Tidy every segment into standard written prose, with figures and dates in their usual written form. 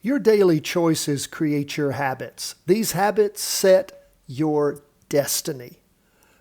Your daily choices create your habits. These habits set your destiny.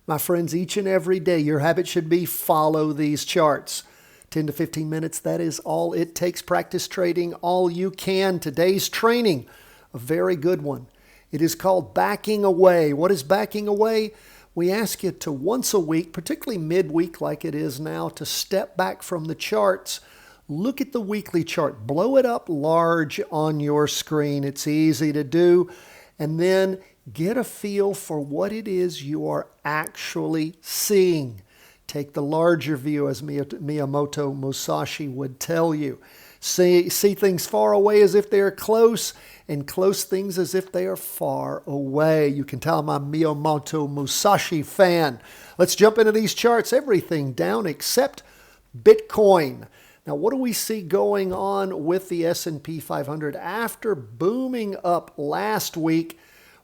My friends, each and every day, your habit should be follow these charts. 10 to 15 minutes, that is all it takes. Practice trading all you can. Today's training, a very good one. It is called backing away. What is backing away? We ask you to once a week, particularly midweek like it is now, to step back from the charts. Look at the weekly chart. Blow it up large on your screen. It's easy to do. And then get a feel for what it is you are actually seeing. Take the larger view, as Miyamoto Musashi would tell you. See things far away as if they're close, and close things as if they are far away. You can tell I'm a Miyamoto Musashi fan. Let's jump into these charts. Everything down except Bitcoin. Now, what do we see going on with the S&P 500? After booming up last week,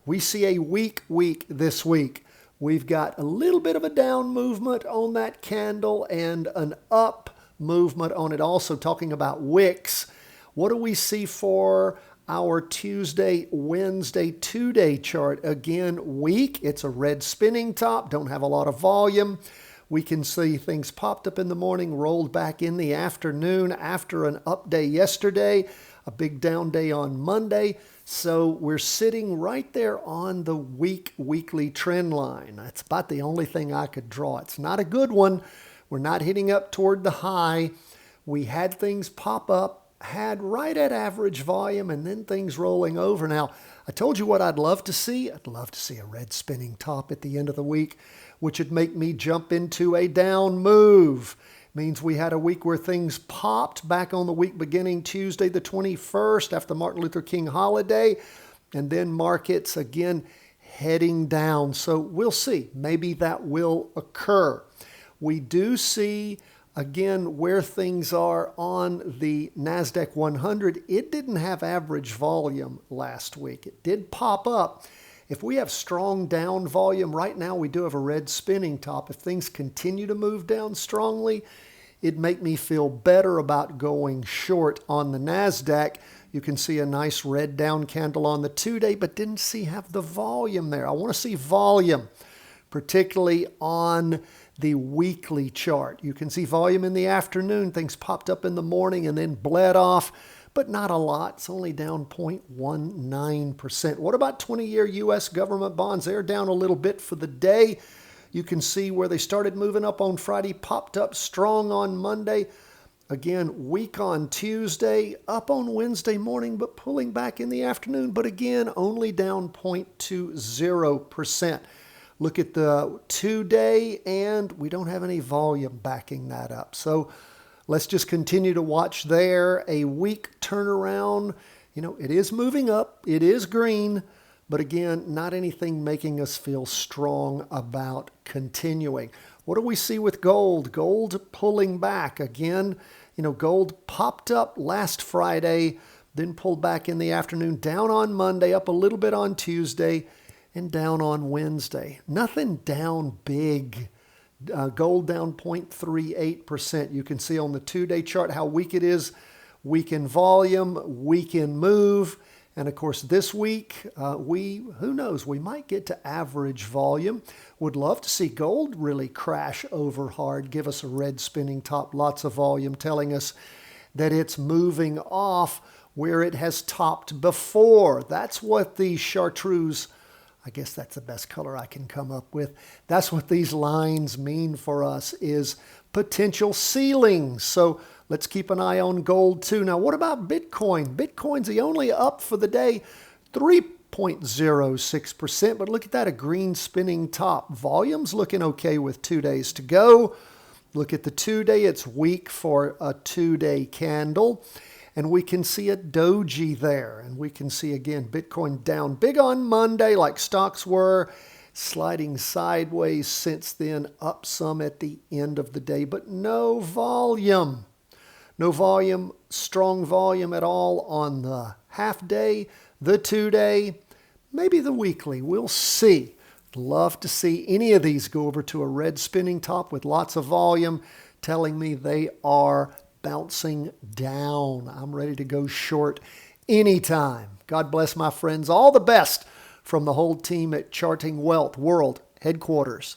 we see a weak week this week. We've got a little bit of a down movement on that candle and an up movement on it also, talking about wicks. What do we see for our Tuesday, Wednesday, 2-day chart? Again, weak. It's a red spinning top. Don't have a lot of volume. We can see things popped up in the morning, rolled back in the afternoon after an up day yesterday, a big down day on Monday. So we're sitting right there on the weekly trend line. That's about the only thing I could draw. It's not a good one. We're not hitting up toward the high. We had things pop up, had right at average volume, and then things rolling over. Now, I told you what I'd love to see. I'd love to see a red spinning top at the end of the week, which would make me jump into a down move. Means we had a week where things popped back on the week beginning Tuesday the 21st after the Martin Luther King holiday, and then markets again heading down. So we'll see. Maybe that will occur. We do see again where things are on the NASDAQ 100. It didn't have average volume last week. It did pop up. If we have strong down volume, right now we do have a red spinning top. If things continue to move down strongly, it'd make me feel better about going short on the NASDAQ. You can see a nice red down candle on the 2-day, but didn't have the volume there. I want to see volume, particularly on the weekly chart. You can see volume in the afternoon. Things popped up in the morning and then bled off, but not a lot. It's only down 0.19%. What about 20-year U.S. government bonds? They're down a little bit for the day. You can see where they started moving up on Friday, popped up strong on Monday. Again, weak on Tuesday, up on Wednesday morning, but pulling back in the afternoon. But again, only down 0.20%. Look at the 2-day, and we don't have any volume backing that up. So let's just continue to watch there. A weak turnaround. It is moving up. It is green. But again, not anything making us feel strong about continuing. What do we see with gold? Gold pulling back. Again, gold popped up last Friday, then pulled back in the afternoon, down on Monday, up a little bit on Tuesday, and down on Wednesday. Nothing down big. Gold down 0.38%. You can see on the 2-day chart how weak it is. Weak in volume, weak in move. And of course, this week, who knows, we might get to average volume. Would love to see gold really crash over hard, give us a red spinning top, lots of volume, telling us that it's moving off where it has topped before. That's what the chartreuse, I guess that's the best color I can come up with. That's what these lines mean for us, is potential ceilings. So let's keep an eye on gold too. Now, what about Bitcoin? Bitcoin's the only up for the day, 3.06%. But look at that, a green spinning top. Volume's looking okay with 2 days to go. Look at the 2-day. It's weak for a 2-day candle. And we can see a doji there. And we can see, again, Bitcoin down big on Monday like stocks were, sliding sideways since then, up some at the end of the day, but no volume. No volume, strong volume at all on the half day, the 2-day, maybe the weekly. We'll see. Love to see any of these go over to a red spinning top with lots of volume, telling me they are bouncing down. I'm ready to go short anytime. God bless my friends. All the best from the whole team at Charting Wealth World Headquarters.